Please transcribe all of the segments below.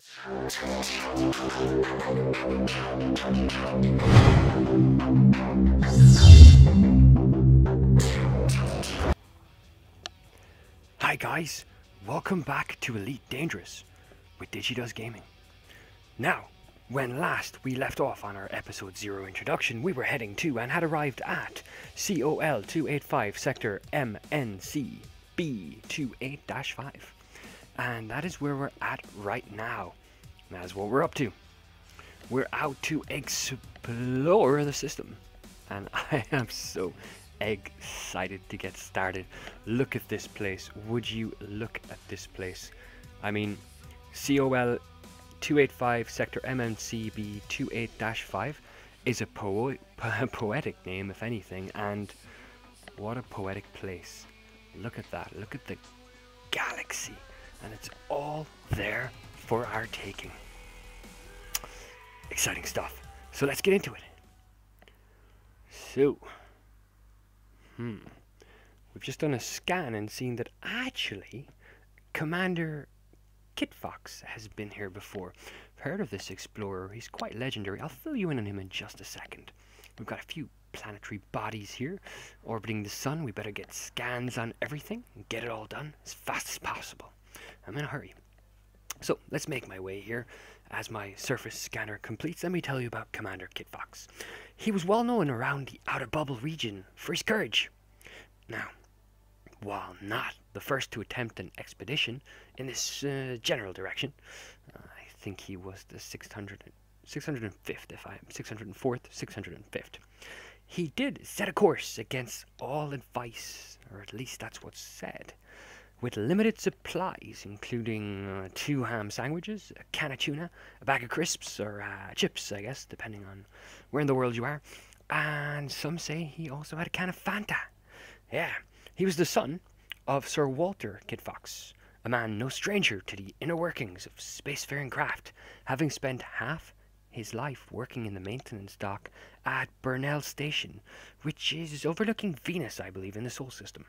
Hi guys, welcome back to Elite Dangerous with Digi Does Gaming. Now, when last we left off on our episode 0 introduction, we were heading to and had arrived at COL 285 Sector MN-C B28-5. And that is where we're at right now. That's what we're up to. We're out to explore the system. And I am so excited to get started. Look at this place. Would you look at this place? I mean, COL 285 Sector MN-C B28-5 is a poetic name, if anything, and what a poetic place. Look at that. Look at the galaxy, and it's all there for our taking. Exciting stuff. So let's get into it. So, we've just done a scan and seen that actually Commander KitFox has been here before. I've heard of this explorer. He's quite legendary. I'll fill you in on him in just a second. We've got a few planetary bodies here orbiting the sun. We better get scans on everything and get it all done as fast as possible. I'm in a hurry. So let's make my way here. As my surface scanner completes, let me tell you about Commander KitFox. He was well known around the Outer Bubble region for his courage. Now, while not the first to attempt an expedition in this general direction, I think he was the 605th, 604th, 605th. He did set a course against all advice, or at least that's what's said, with limited supplies, including 2 ham sandwiches, a can of tuna, a bag of crisps, or chips, I guess, depending on where in the world you are. And some say he also had a can of Fanta. Yeah, he was the son of Sir Walter KitFox, a man no stranger to the inner workings of spacefaring craft, having spent half his life working in the maintenance dock at Burnell Station, which is overlooking Venus, I believe, in the Sol system.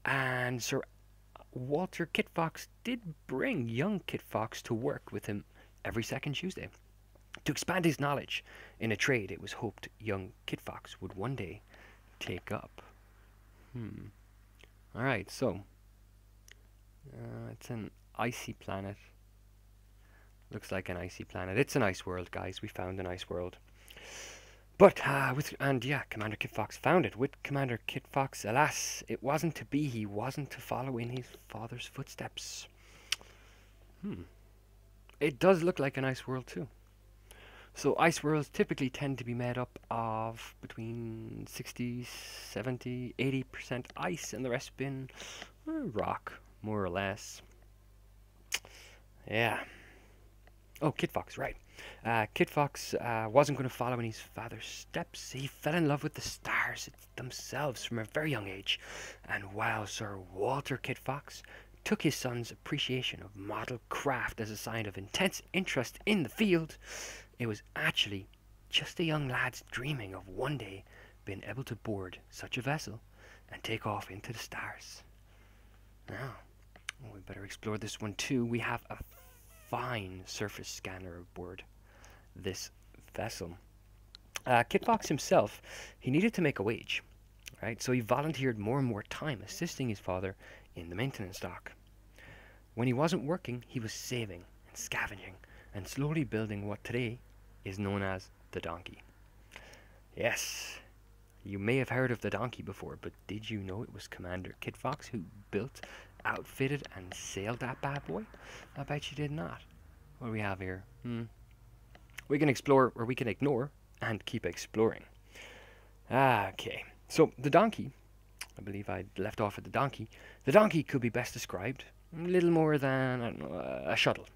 And Sir Walter KitFox did bring young KitFox to work with him every second Tuesday to expand his knowledge in a trade it was hoped young KitFox would one day take up. Alright, so it's an icy planet. Looks like an icy planet. It's an ice world, guys. We found an ice world. But, Commander KitFox found it. With Commander KitFox, alas, it wasn't to be. He wasn't to follow in his father's footsteps. It does look like an ice world, too. So, ice worlds typically tend to be made up of between 60, 70, 80% ice, and the rest been rock, more or less. Yeah. Oh, KitFox, right. KitFox wasn't going to follow in his father's steps. He fell in love with the stars themselves from a very young age. And while Sir Walter KitFox took his son's appreciation of model craft as a sign of intense interest in the field, it was actually just the young lad's dreaming of one day being able to board such a vessel and take off into the stars. Now, we better explore this one too. We have a fine surface scanner aboard this vessel. KitFox himself, he needed to make a wage, right? So he volunteered more and more time assisting his father in the maintenance dock. When he wasn't working, he was saving and scavenging and slowly building what today is known as the donkey. Yes, you may have heard of the donkey before, but did you know it was Commander KitFox who built, outfitted, and sailed that bad boy? I bet you did not. What do we have here? We can explore, or we can ignore, and keep exploring. Okay, so the donkey, I believe I left off at the donkey. The donkey could be best described a little more than, I don't know, a shuttle.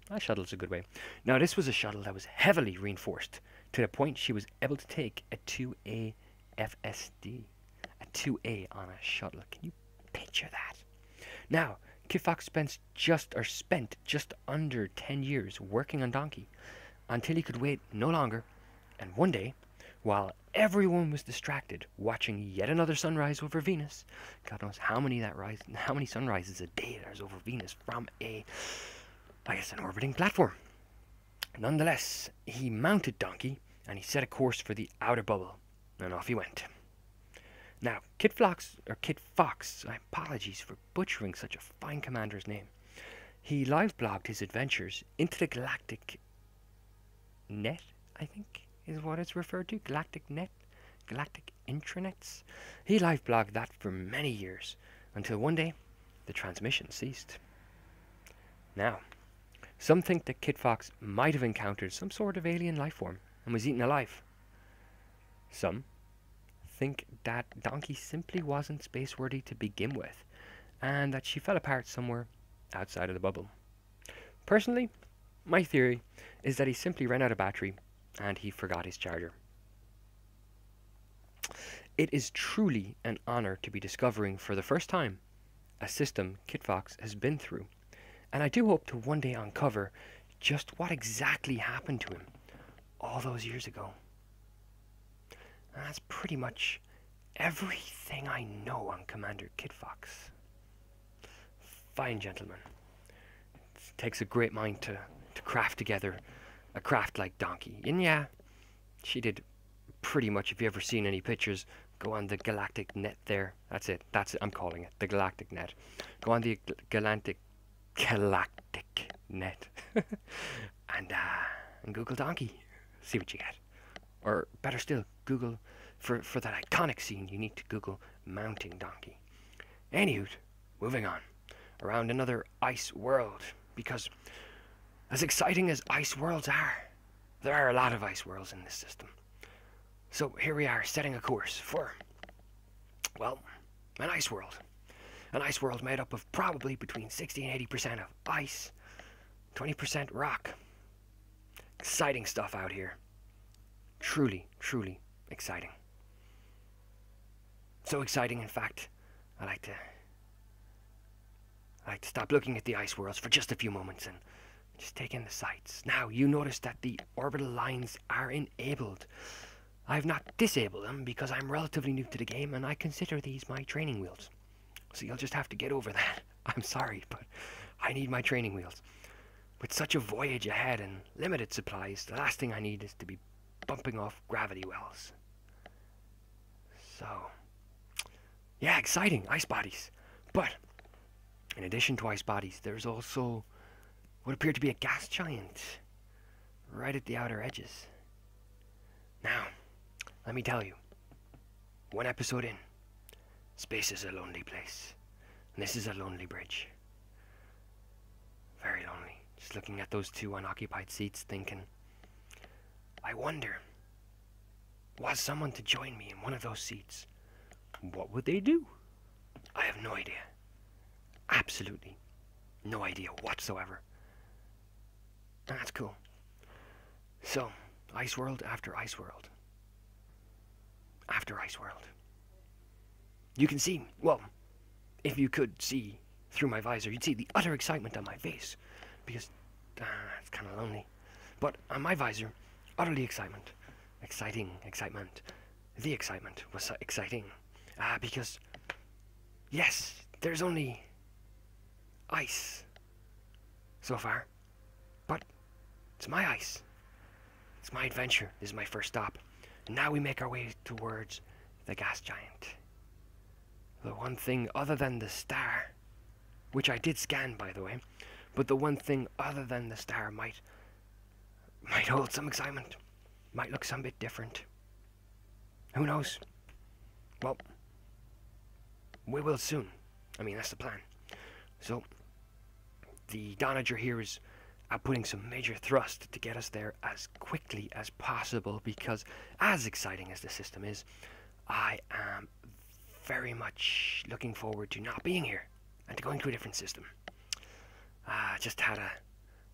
A shuttle's a good way. Now, this was a shuttle that was heavily reinforced to the point she was able to take a 2A FSD. A 2A on a shuttle. Can you picture that? Now, KitFox spent just under 10 years working on Donkey until he could wait no longer, and one day, while everyone was distracted watching yet another sunrise over Venus, God knows how many sunrises a day there's over Venus from a I guess, an orbiting platform. Nonetheless, he mounted Donkey and he set a course for the outer bubble, and off he went. Now, KitFox, apologies for butchering such a fine commander's name. He live blogged his adventures into the galactic net, I think is what it's referred to. Galactic net? Galactic intranets? He live blogged that for many years, until one day the transmission ceased. Now, some think that KitFox might have encountered some sort of alien life form and was eaten alive. Some think that Donkey simply wasn't space-worthy to begin with, and that she fell apart somewhere outside of the bubble. Personally, my theory is that he simply ran out of battery and he forgot his charger. It is truly an honor to be discovering for the first time a system KitFox has been through, and I do hope to one day uncover just what exactly happened to him all those years ago. And that's pretty much everything I know on Commander KitFox. Fine, gentlemen. It takes a great mind to craft together a craft like Donkey. And yeah, she did pretty much, if you've ever seen any pictures, go on the galactic net there. That's it. I'm calling it the galactic net. Go on the galactic net and Google Donkey. See what you get. Or better still, Google for that iconic scene. You need to Google mounting Donkey. Anywho, moving on around another ice world, because as exciting as ice worlds are, there are a lot of ice worlds in this system. So here we are setting a course for, well, an ice world. An ice world made up of probably between 60 and 80% of ice, 20% rock. Exciting stuff out here. Truly, truly exciting. So exciting, in fact, I like to stop looking at the ice worlds for just a few moments and just take in the sights. Now, you notice that the orbital lines are enabled. I've not disabled them because I'm relatively new to the game and I consider these my training wheels. So you'll just have to get over that. I'm sorry, but I need my training wheels. With such a voyage ahead and limited supplies, the last thing I need is to be bumping off gravity wells. So, yeah, exciting, ice bodies. But, in addition to ice bodies, there's also what appeared to be a gas giant right at the outer edges. Now, let me tell you, one episode in, space is a lonely place. And this is a lonely bridge. Very lonely. Just looking at those two unoccupied seats thinking, I wonder, was someone to join me in one of those seats, what would they do? I have no idea. Absolutely no idea whatsoever. And that's cool. So, ice world after ice world. After ice world. You can see, well, if you could see through my visor, you'd see the utter excitement on my face. Because, it's kind of lonely. But on my visor, utterly excitement. Excitement. The excitement was exciting. Because, yes, there's only ice so far. But it's my ice. It's my adventure. This is my first stop. And now we make our way towards the gas giant. The one thing other than the star, which I did scan, by the way, but the one thing other than the star might hold some excitement. Might look some bit different. Who knows? Well, we will soon. I mean, that's the plan. So, the Donager here is outputting some major thrust to get us there as quickly as possible, because as exciting as the system is, I am very much looking forward to not being here and to going to a different system. Just had a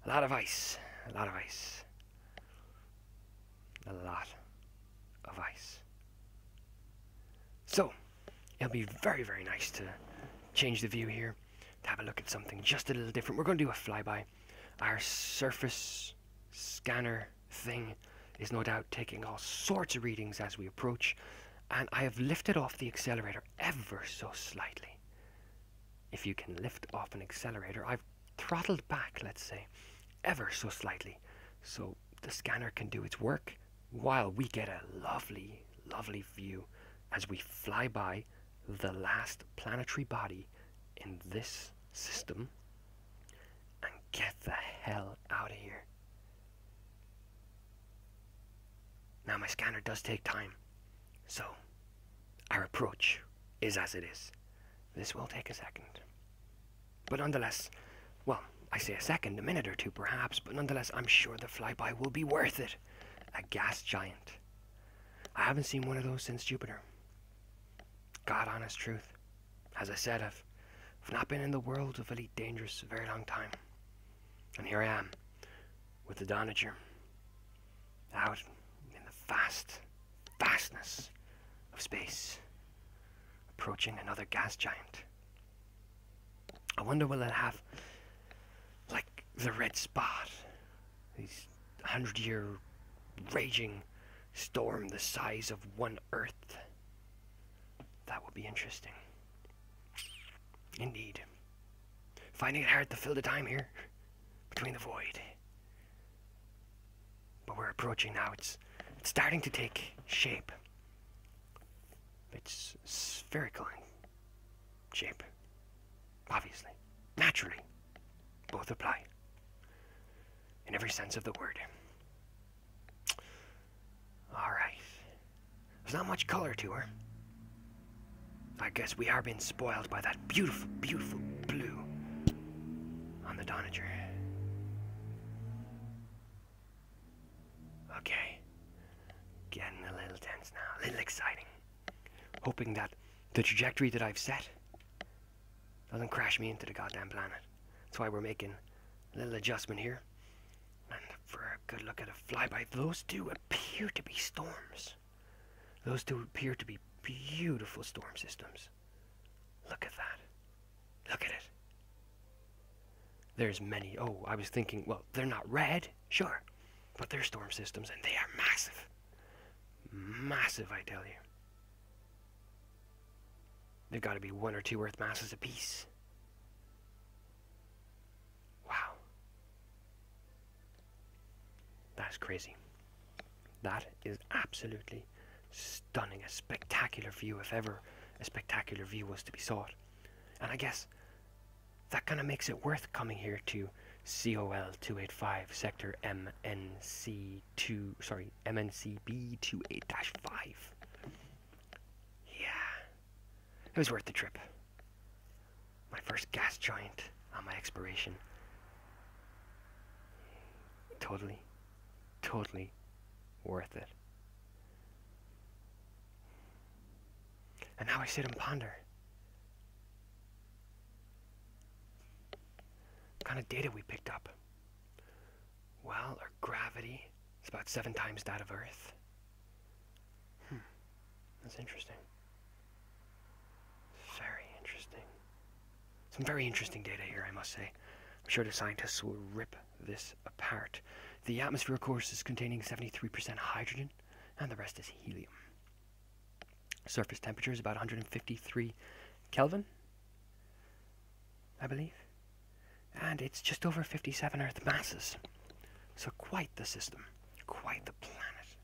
lot of ice. A lot of ice. A lot of ice. So, it'll be very, very nice to change the view here, to have a look at something just a little different. We're going to do a flyby. Our surface scanner thing is no doubt taking all sorts of readings as we approach, and I have lifted off the accelerator ever so slightly. If you can lift off an accelerator, I've throttled back, let's say, ever so slightly, so the scanner can do its work while we get a lovely, lovely view as we fly by the last planetary body in this system and get the hell out of here. Now my scanner does take time, so our approach is as it is. This will take a second. But nonetheless, well, I say a second, a minute or two perhaps, but nonetheless I'm sure the flyby will be worth it. A gas giant. I haven't seen one of those since Jupiter. God honest truth. As I said, I've not been in the world of Elite Dangerous a very long time. And here I am, with the Doniger, out in the vastness of space, approaching another gas giant. I wonder will it have, like, the red spot, these 100-year raging storm the size of one Earth. That would be interesting. Indeed. Finding it hard to fill the time here between the void. But we're approaching now. It's starting to take shape. It's spherical in shape. Obviously. Naturally. Both apply. In every sense of the word. Alright. There's not much color to her. I guess we are being spoiled by that beautiful, beautiful blue on the Doniger. Okay. Getting a little tense now, a little exciting. Hoping that the trajectory that I've set doesn't crash me into the goddamn planet. That's why we're making a little adjustment here. And for a good look at a flyby, those two appear to be storms. Those two appear to be beautiful storm systems. Look at that. Look at it. There's many. Oh, I was thinking, well, they're not red, sure, but they're storm systems and they are massive. Massive, I tell you. They've got to be 1 or 2 Earth masses apiece. Wow. That's crazy. That is absolutely stunning. A spectacular view, if ever a spectacular view was to be sought. And I guess that kind of makes it worth coming here to COL 285 sector MN-C B28-5. Yeah, it was worth the trip. My first gas giant on my exploration. Totally worth it. And now I sit and ponder. What kind of data we picked up? Well, our gravity is about 7 times that of Earth. That's interesting. Very interesting. Some very interesting data here, I must say. I'm sure the scientists will rip this apart. The atmosphere, of course, is containing 73% hydrogen, and the rest is helium. Surface temperature is about 153 Kelvin, I believe. And it's just over 57 Earth masses. So quite the system, quite the planet.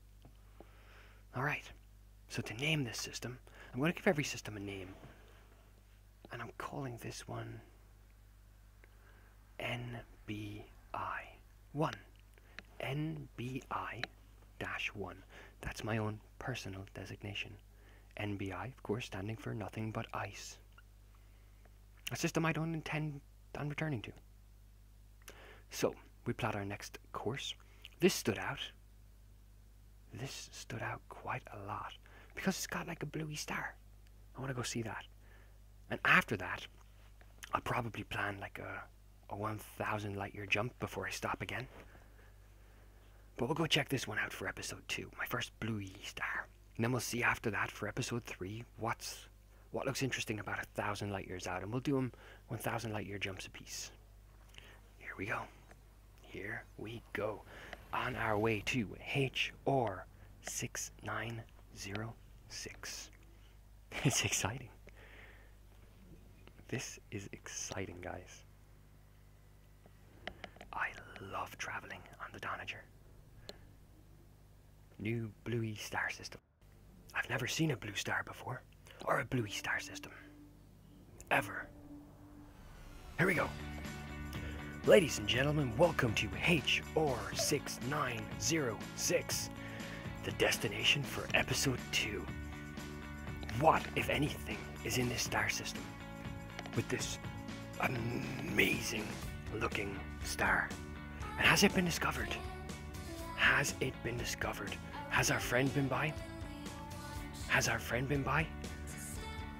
Alright, so to name this system, I'm going to give every system a name. And I'm calling this one NBI 1. NBI-1. That's my own personal designation. NBI, of course, standing for nothing but ice. A system I don't intend on returning to. So, we plot our next course. This stood out. This stood out quite a lot. Because it's got like a bluey star. I want to go see that. And after that, I'll probably plan like a 1,000 light year jump before I stop again. But we'll go check this one out for episode 2. My first bluey star. And then we'll see after that for episode 3 what looks interesting about 1,000 light years out. And we'll do them 1,000 light year jumps apiece. Here we go. Here we go. On our way to HR 6906. It's exciting. This is exciting, guys. I love traveling on the Danager. New bluey star system. I've never seen a blue star before, or a bluey star system. Ever. Here we go. Ladies and gentlemen, welcome to HR6906, the destination for episode 2. What, if anything, is in this star system with this amazing looking star? And has it been discovered? Has it been discovered? Has our friend been by? Has our friend been by?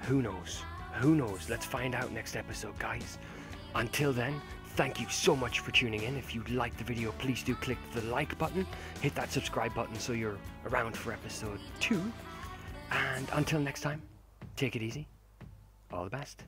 Who knows? Who knows? Let's find out next episode, guys. Until then, thank you so much for tuning in. If you liked the video, please do click the like button. Hit that subscribe button so you're around for episode 2. And until next time, take it easy. All the best.